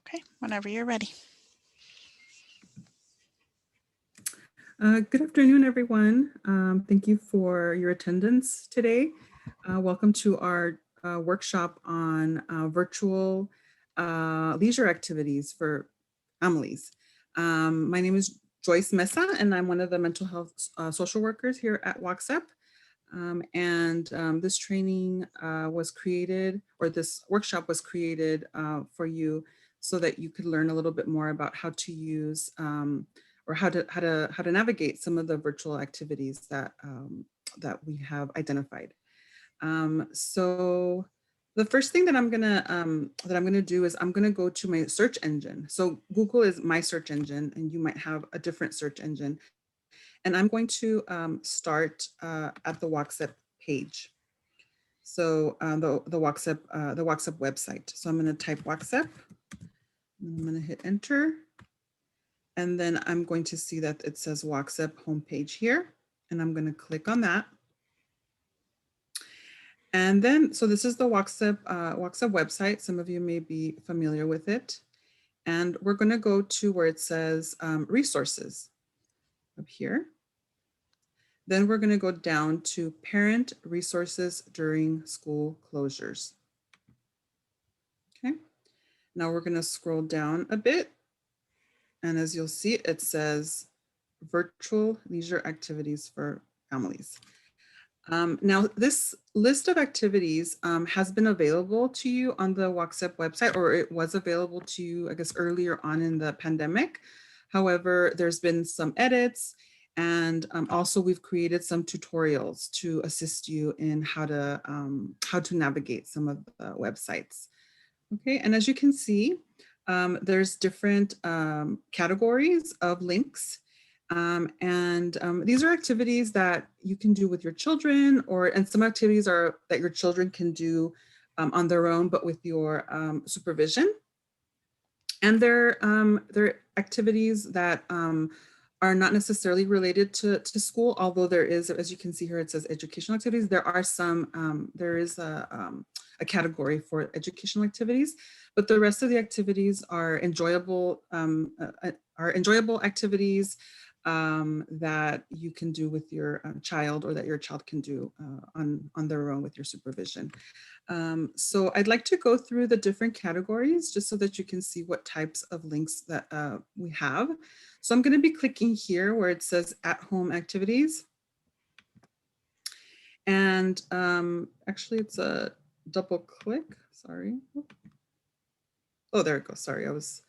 Okay, whenever you're ready. Good afternoon, everyone. Thank you for your attendance today. Welcome to our workshop on virtual leisure activities for families. My name is Joyce Mesa, and I'm one of the mental health social workers here at WACSEP. This training was created, or this workshop was created for you so that you could learn a little bit more about how to use or how to navigate some of the virtual activities that that we have identified. So the first thing that I'm gonna do is I'm gonna go to my search engine. So Google is my search engine, and you might have a different search engine. And I'm going to start at the WACSEP page. So the WACSEP website. So I'm going to type WACSEP. I'm going to hit enter. And then I'm going to see that it says WACSEP homepage here. And I'm going to click on that. And then, so this is the WACSEP website. Some of you may be familiar with it. And we're going to go to where it says resources up here. Then we're going to go down to parent resources during school closures. Okay, now we're going to scroll down a bit. And as you'll see, it says virtual leisure activities for families. Now, this list of activities has been available to you on the WACSEP website, or it was available to you, I guess, earlier on in the pandemic. However, there's been some edits, and also we've created some tutorials to assist you in how to navigate some of the websites. Okay, and as you can see, there's different categories of links. These are activities that you can do with your children, and some activities are that your children can do on their own, but with your supervision. And they're activities that are not necessarily related to school, although there is, as you can see here, it says educational activities. There are some, there is a category for educational activities, but the rest of the activities are enjoyable activities that you can do with your child, or that your child can do on their own with your supervision. So I'd like to go through the different categories just so that you can see what types of links that we have. So I'm going to be clicking here where it says at-home activities. And actually it's a double click, sorry. Oh, there it goes. Sorry, I was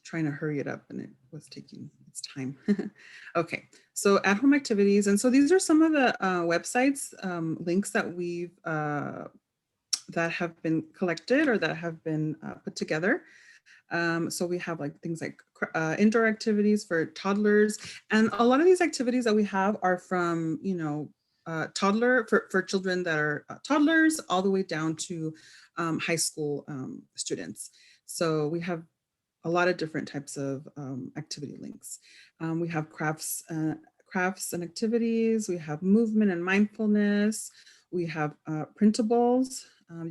trying to hurry it up and it was taking its time. Okay, so at-home activities. And so these are some of the websites, links that we've, that have been collected or that have been put together. So we have like things like indoor activities for toddlers. And a lot of these activities that we have are from, you know, toddler for children that are toddlers all the way down to high school students. So we have a lot of different types of activity links. We have crafts and activities. We have movement and mindfulness. We have printables,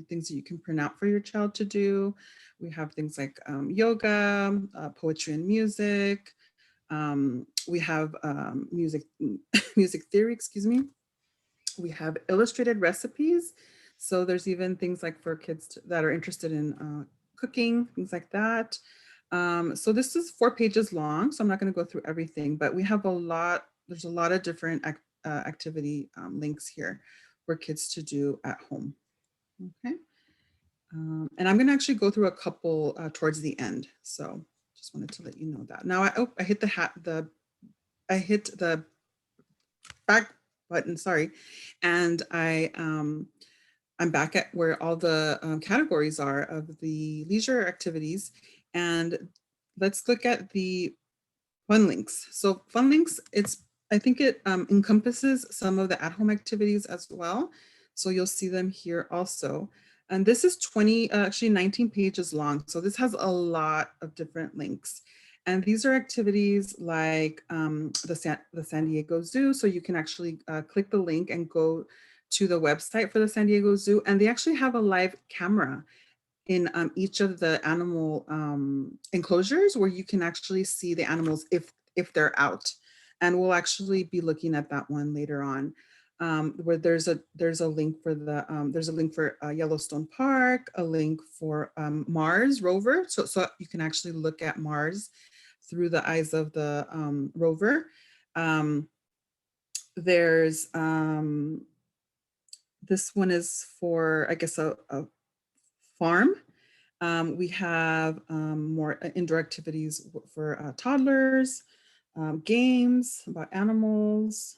things that you can print out for your child to do. We have things like yoga, poetry and music. We have music theory, excuse me. We have illustrated recipes. So there's even things like for kids that are interested in cooking, things like that. So this is 4 pages long, so I'm not going to go through everything, but we have a lot, there's a lot of different activity links here for kids to do at home. Okay. And I'm going to actually go through a couple towards the end. So just wanted to let you know that. Now, I hit I hit the back button, sorry. And I'm back at where all the categories are of the leisure activities. And let's look at the fun links. So fun links, I think it encompasses some of the at-home activities as well. So you'll see them here also. And this is actually 19 pages long. So this has a lot of different links. And these are activities like the San Diego Zoo. So you can actually click the link and go to the website for the San Diego Zoo. And they actually have a live camera in each of the animal enclosures where you can actually see the animals if they're out. And we'll actually be looking at that one later on, where there's a link for Yellowstone Park, a link for Mars rover, so you can actually look at Mars through the eyes of the rover. There's this one is for, I guess, a farm. We have more indoor activities for toddlers, games about animals.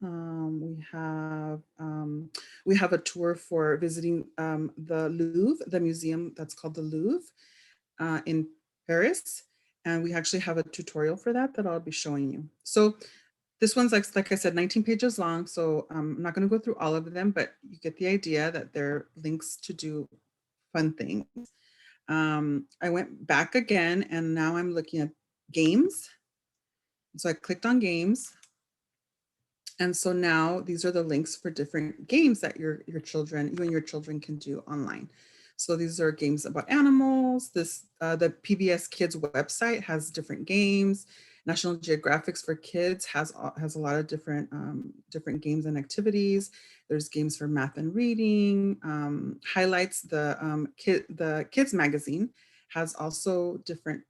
We have a tour for visiting the Louvre, the museum that's called the Louvre in Paris. And we actually have a tutorial for that I'll be showing you. So this one's like I said, 19 pages long. So I'm not going to go through all of them, but you get the idea that they're links to do fun things. I went back again and now I'm looking at games. So I clicked on games. And so now these are the links for different games that you and your children can do online. So these are games about animals. The PBS Kids website has different games. National Geographics for Kids has a lot of different games and activities. There's games for math and reading. Highlights, the Kids magazine has also different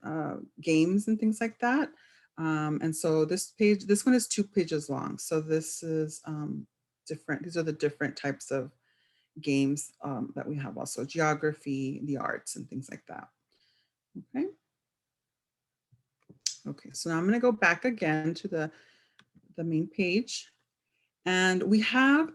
games and things like that. And so this one is 2 pages long. So this is different. These are the different types of games that we have also: geography, the arts, and things like that. Okay. Okay, so now I'm going to go back again to the main page. And we have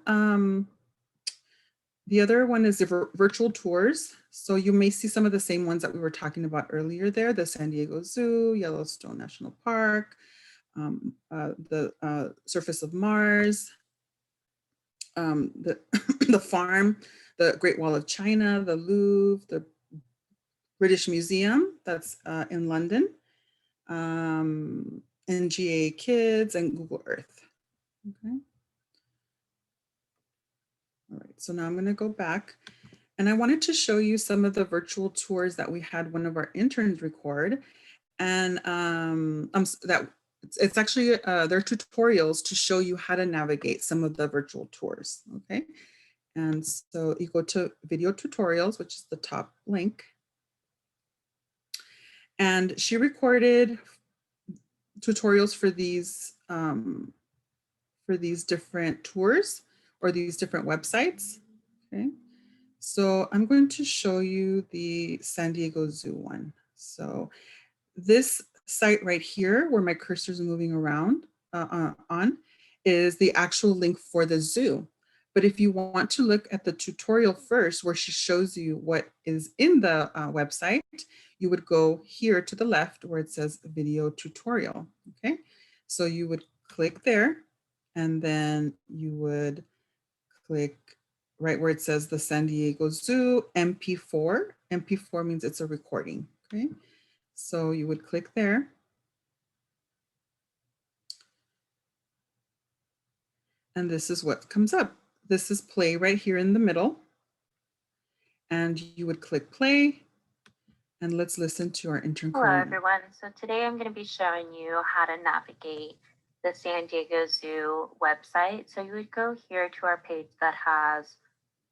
the other one is the virtual tours. So you may see some of the same ones that we were talking about earlier there: the San Diego Zoo, Yellowstone National Park, the surface of Mars, the, the farm, the Great Wall of China, the Louvre, the British Museum that's in London, NGA Kids, and Google Earth. Okay. All right, so now I'm going to go back. And I wanted to show you some of the virtual tours that we had one of our interns record. And it's actually, they're tutorials to show you how to navigate some of the virtual tours, okay? And so you go to video tutorials, which is the top link. And she recorded tutorials for these different tours or these different websites, okay? So I'm going to show you the San Diego Zoo one. So this site right here, where my cursor is moving around on, is the actual link for the zoo. But if you want to look at the tutorial first, where she shows you what is in the website, you would go here to the left where it says video tutorial, okay? So you would click there, and then you would click right where it says the San Diego Zoo MP4. MP4 means it's a recording, okay? So you would click there. And this is what comes up. This is play right here in the middle. And you would click play. And let's listen to our intern. Hello, everyone. So today I'm going to be showing you how to navigate the San Diego Zoo website. So you would go here to our page that has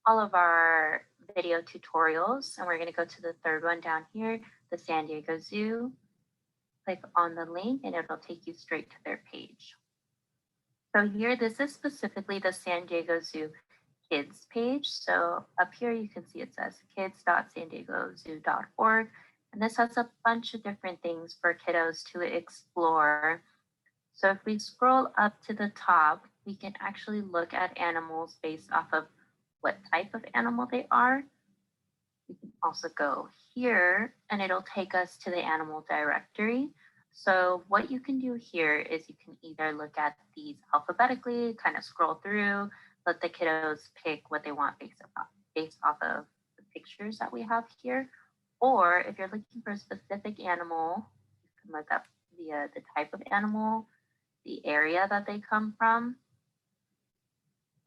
all of our video tutorials. And we're going to go to the third one down here, the San Diego Zoo. Click on the link and it'll take you straight to their page. So here, this is specifically the San Diego Zoo kids page. So up here you can see it says kids.sandiegozoo.org. And this has a bunch of different things for kiddos to explore. So if we scroll up to the top, we can actually look at animals based off of what type of animal they are. We can also go here and it'll take us to the animal directory. So what you can do here is you can either look at these alphabetically, kind of scroll through, let the kiddos pick what they want based off of the pictures that we have here. Or if you're looking for a specific animal, you can look up the type of animal, the area that they come from.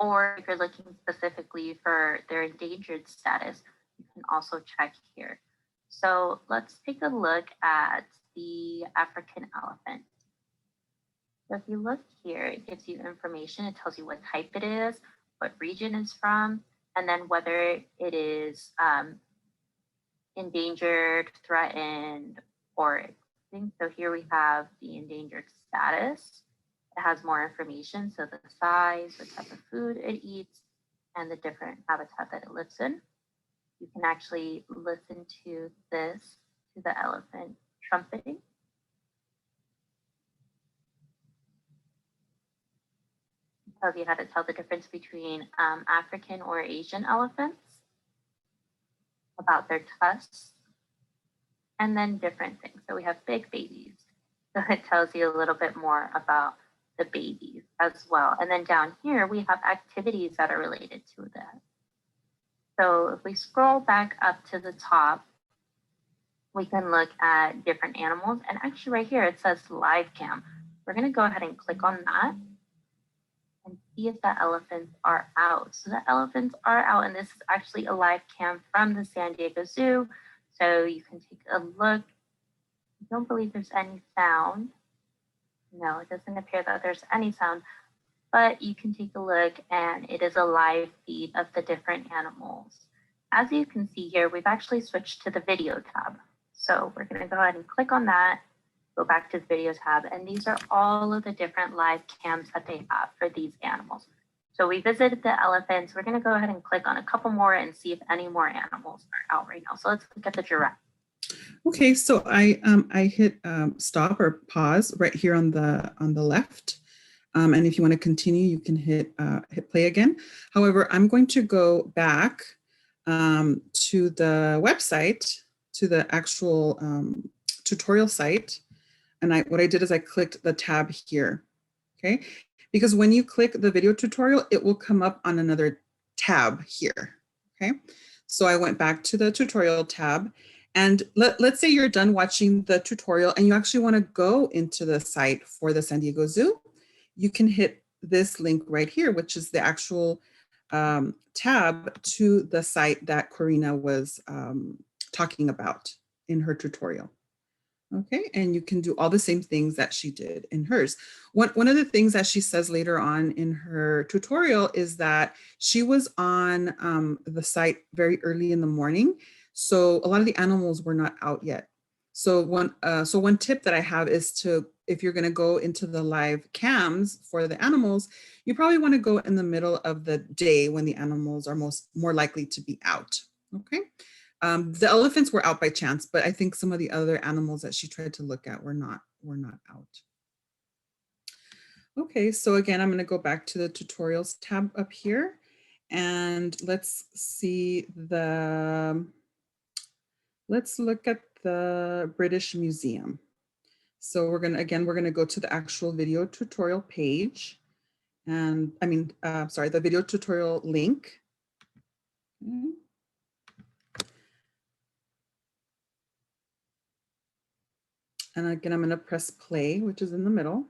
Or if you're looking specifically for their endangered status, you can also check here. So let's take a look at the African elephant. So if you look here, it gives you information. It tells you what type it is, what region it's from, and then whether it is endangered, threatened, or extinct. So here we have the endangered status. It has more information, so the size, the type of food it eats, and the different habitat that it lives in. You can actually listen to this, to the elephant trumpeting. It tells you how to tell the difference between African or Asian elephants, about their tusks, and then different things. So we have big babies. So it tells you a little bit more about the babies as well. And then down here, we have activities that are related to that. So if we scroll back up to the top, we can look at different animals. And actually right here, it says live cam. We're gonna go ahead and click on that and see if the elephants are out. So the elephants are out, and this is actually a live cam from the San Diego Zoo. So you can take a look. I don't believe there's any sound. No, it doesn't appear that there's any sound, but you can take a look and it is a live feed of the different animals. As you can see here, we've actually switched to the video tab. So we're gonna go ahead and click on that, go back to the video tab, and these are all of the different live cams that they have for these animals. So we visited the elephants. We're gonna go ahead and click on a couple more and see if any more animals are out right now. So let's look at the giraffe. Okay, so I hit stop or pause right here on the left. And if you want to continue, you can hit play again. However, I'm going to go back to the website, to the actual tutorial site. And what I did is I clicked the tab here, okay? Because when you click the video tutorial, it will come up on another tab here, okay? So I went back to the tutorial tab, and let's say you're done watching the tutorial and you actually want to go into the site for the San Diego Zoo. You can hit this link right here, which is the actual tab to the site that Corina was talking about in her tutorial. Okay, and you can do all the same things that she did in hers. One of the things that she says later on in her tutorial is that she was on the site very early in the morning. So a lot of the animals were not out yet. So one tip that I have is to, if you're gonna go into the live cams for the animals, you probably wanna go in the middle of the day when the animals are more likely to be out, okay? The elephants were out by chance, but I think some of the other animals that she tried to look at were not out. Okay, so again, I'm gonna go back to the tutorials tab up here, and let's look at the British Museum. So we're gonna go to the actual video tutorial page, and the video tutorial link. Okay. And again, I'm going to press play, which is in the middle.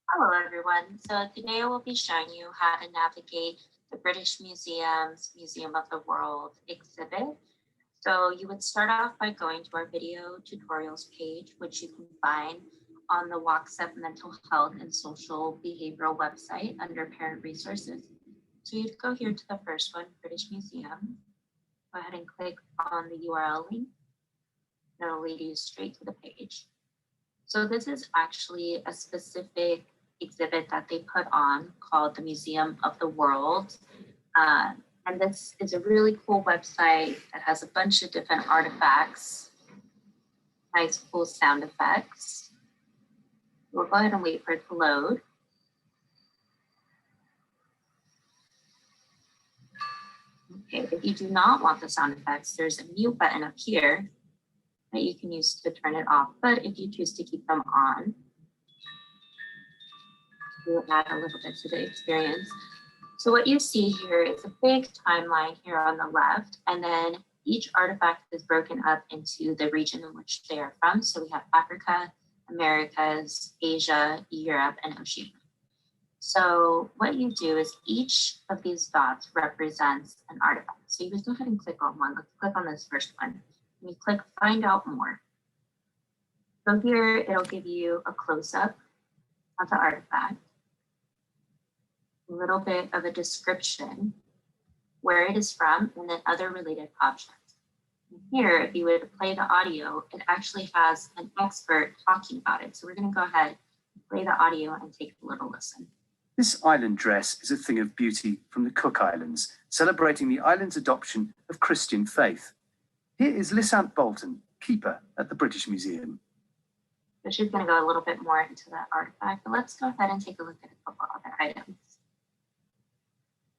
Hello, everyone. So today I will be showing you how to navigate the British Museum's Museum of the World exhibit. So you would start off by going to our video tutorials page, which you can find on the WACSEP Mental Health and Social Behavioral website under Parent Resources. So you'd go here to the first one, British Museum. Go ahead and click on the URL link. It'll lead you straight to the page. So this is actually a specific exhibit that they put on called the Museum of the World. And this is a really cool website that has a bunch of different artifacts, nice cool sound effects. We'll go ahead and wait for it to load. Okay, if you do not want the sound effects, there's a mute button up here that you can use to turn it off. But if you choose to keep them on, it will add a little bit to the experience. So what you see here is a big timeline here on the left, and then each artifact is broken up into the region in which they are from. So we have Africa, Americas, Asia, Europe, and Oceania. So what you do is each of these dots represents an artifact. So you just go ahead and click on one. Let's click on this first one. And you click find out more. So here it'll give you a close-up of the artifact, a little bit of a description, where it is from, and then other related objects. And here, if you would play the audio, it actually has an expert talking about it. So we're going to go ahead and play the audio and take a little listen. This island dress is a thing of beauty from the Cook Islands, celebrating the island's adoption of Christian faith. Here is Lysant Bolton, keeper at the British Museum. So she's going to go a little bit more into that artifact, but let's go ahead and take a look at a couple other items.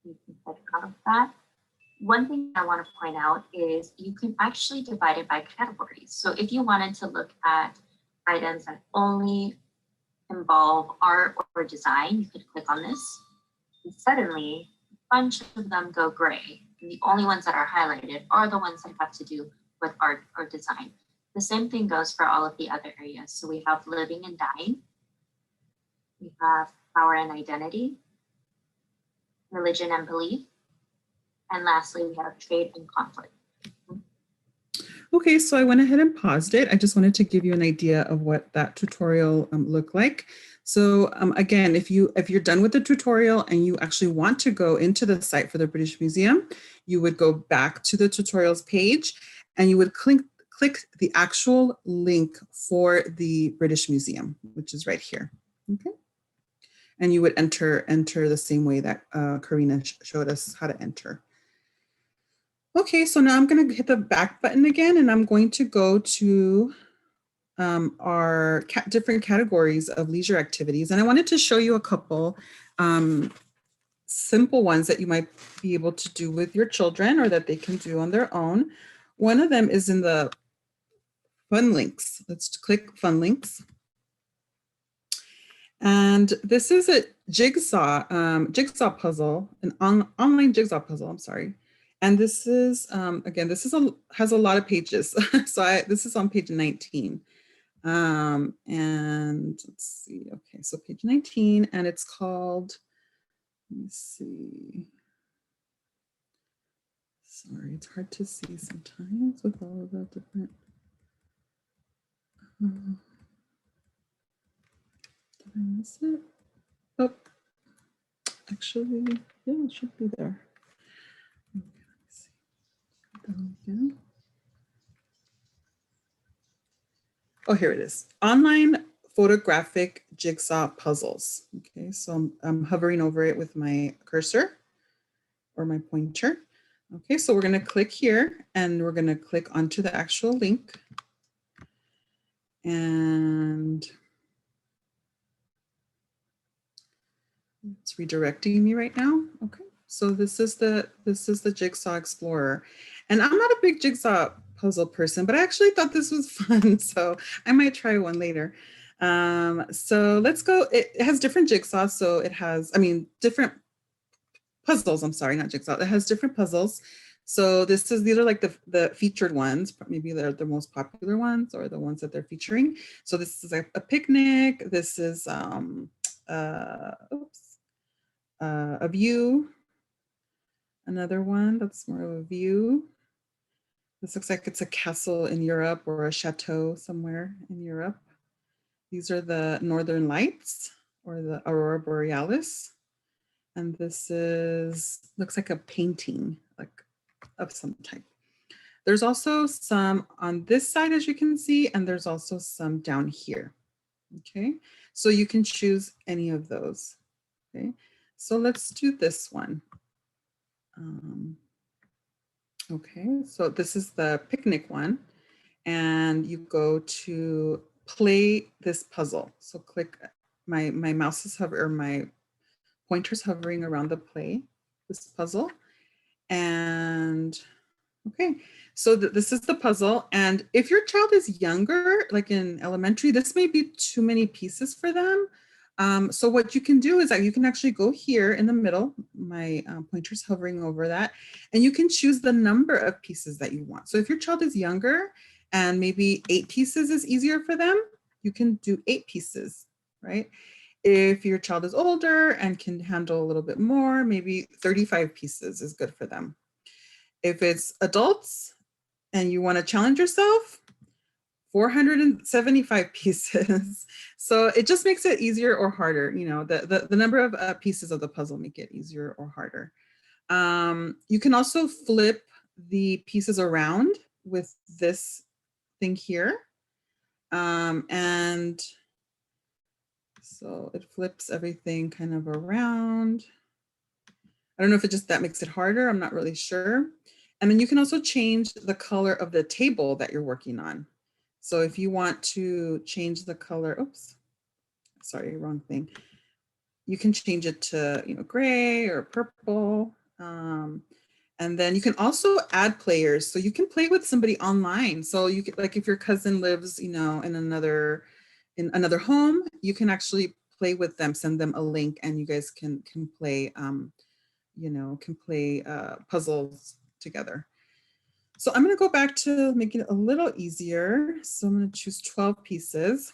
You can click out of that. One thing I want to point out is you can actually divide it by categories. So if you wanted to look at items that only involve art or design, you could click on this. And suddenly, a bunch of them go gray. And the only ones that are highlighted are the ones that have to do with art or design. The same thing goes for all of the other areas. So we have living and dying. We have power and identity, religion and belief. And lastly, we have trade and conflict. Okay, so I went ahead and paused it. I just wanted to give you an idea of what that tutorial looked like. So again, if you're done with the tutorial and you actually want to go into the site for the British Museum, you would go back to the tutorials page and you would click the actual link for the British Museum, which is right here. Okay. And you would enter the same way that Karina showed us how to enter. Okay, so now I'm going to hit the back button again, and I'm going to go to our different categories of leisure activities. And I wanted to show you a couple simple ones that you might be able to do with your children or that they can do on their own. One of them is in the Fun Links. Let's click Fun Links. And this is a jigsaw puzzle, an online jigsaw puzzle, I'm sorry. And this is, again, has a lot of pages. So this is on page 19. And let's see, okay, so page 19, and it's called, let me see. Sorry, it's hard to see sometimes with all of the different. Did I miss it? Oh, actually, yeah, it should be there. Again. Oh, here it is. Online photographic jigsaw puzzles. Okay, so I'm hovering over it with my cursor or my pointer. Okay, so we're going to click here and we're going to click onto the actual link. And it's redirecting me right now. Okay, so this is the Jigsaw Explorer. And I'm not a big jigsaw puzzle person, but I actually thought this was fun. So I might try one later. So let's go. It has different jigsaws. So it has, different puzzles. I'm sorry, not jigsaw. It has different puzzles. So these are like the featured ones. Maybe they're the most popular ones or the ones that they're featuring. So this is a picnic. This is a view. Another one that's more of a view. This looks like it's a castle in Europe or a chateau somewhere in Europe. These are the Northern Lights or the Aurora Borealis. And this looks like a painting, like of some type. There's also some on this side, as you can see, and there's also some down here. Okay, so you can choose any of those. Okay, so let's do this one. Okay, so this is the picnic one, and you go to play this puzzle. So click, my mouse is or my pointer's hovering around the play, this puzzle. And okay, so this is the puzzle. And if your child is younger, like in elementary, this may be too many pieces for them. So what you can do is that you can actually go here in the middle, my pointer's hovering over that, and you can choose the number of pieces that you want. So if your child is younger and maybe 8 pieces is easier for them, you can do 8 pieces, right? If your child is older and can handle a little bit more, maybe 35 pieces is good for them. If it's adults and you want to challenge yourself, 475 pieces. So it just makes it easier or harder. You know, the number of pieces of the puzzle make it easier or harder. You can also flip the pieces around with this thing here. And so it flips everything kind of around. I don't know if it just that makes it harder. I'm not really sure. And then you can also change the color of the table that you're working on. So if you want to change the color, oops, sorry, wrong thing. You can change it to, you know, gray or purple. And then you can also add players. So you can play with somebody online. So you can, like if your cousin lives, you know, in another home, you can actually play with them, send them a link, and you guys can play, you know, can play puzzles together. So I'm going to go back to make it a little easier. So I'm going to choose 12 pieces.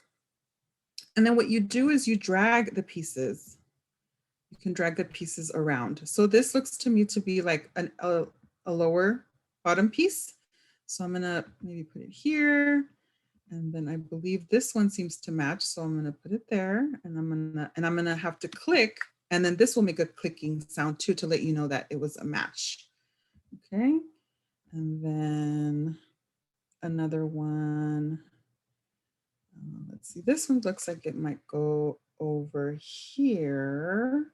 And then what you do is you drag the pieces. You can drag the pieces around. So this looks to me to be like a lower bottom piece. So I'm going to maybe put it here. And then I believe this one seems to match. So I'm going to put it there, and I'm going to have to click, and then this will make a clicking sound too to let you know that it was a match. Okay. And then another one. Let's see, this one looks like it might go over here.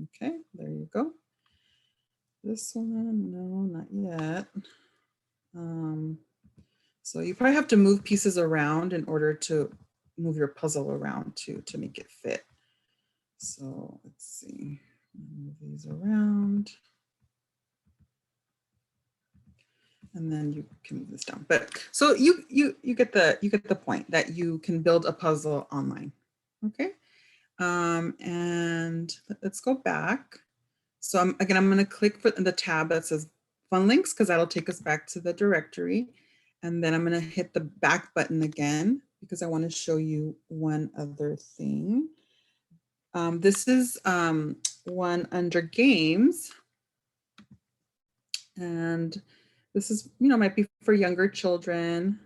Okay, there you go. This one, no, not yet. So you probably have to move pieces around in order to move your puzzle around to make it fit. So let's see, move these around. And then you can move this down. But so you get the point that you can build a puzzle online. Okay. And let's go back. So I'm going to click for the tab that says Fun Links, because that'll take us back to the directory. And then I'm going to hit the back button again, because I want to show you one other thing. This is one under games. And this is, you know, might be for younger children,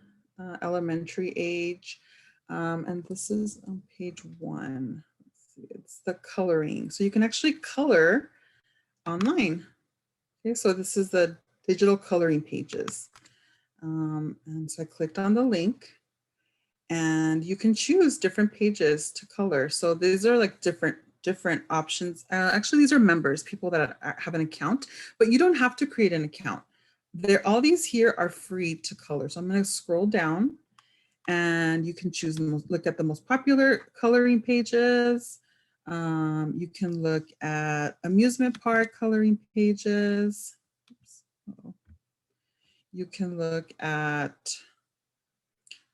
elementary age. And this is on page 1. Let's see, it's the coloring. So you can actually color online. Okay, so this is the digital coloring pages. And so I clicked on the link, and you can choose different pages to color. So these are like different options. Actually, these are members, people that have an account, but you don't have to create an account. All these here are free to color. So I'm going to scroll down, and you can choose, look at the most popular coloring pages. You can look at amusement park coloring pages. Oops. You can look at,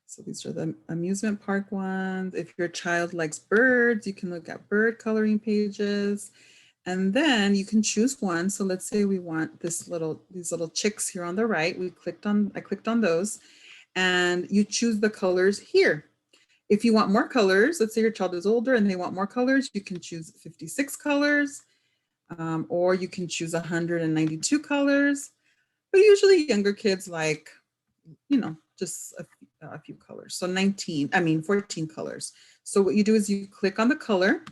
so these are the amusement park ones. If your child likes birds, you can look at bird coloring pages. And then you can choose one. So let's say we want these little chicks here on the right. I clicked on those, and you choose the colors here. If you want more colors, let's say your child is older and they want more colors, you can choose 56 colors, or you can choose 192 colors. But usually younger kids like, you know, just a few colors. So 14 colors. So what you do is you click on the color,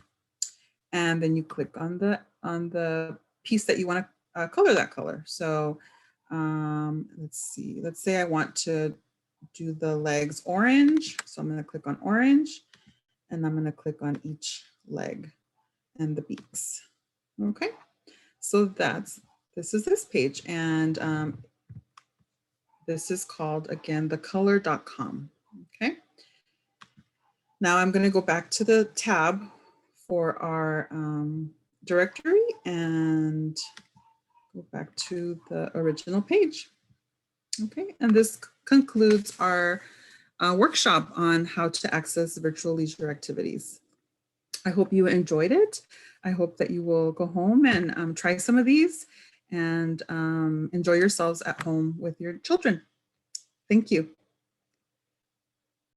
and then you click on the piece that you want to color that color. So let's see, let's say I want to do the legs orange. So I'm going to click on orange, and I'm going to click on each leg and the beaks. Okay, so this is this page, and this is called, again, thecolor.com. Okay, now I'm going to go back to the tab for our directory and go back to the original page. Okay, and this concludes our workshop on how to access virtual leisure activities. I hope you enjoyed it. I hope that you will go home and try some of these and enjoy yourselves at home with your children. Thank you.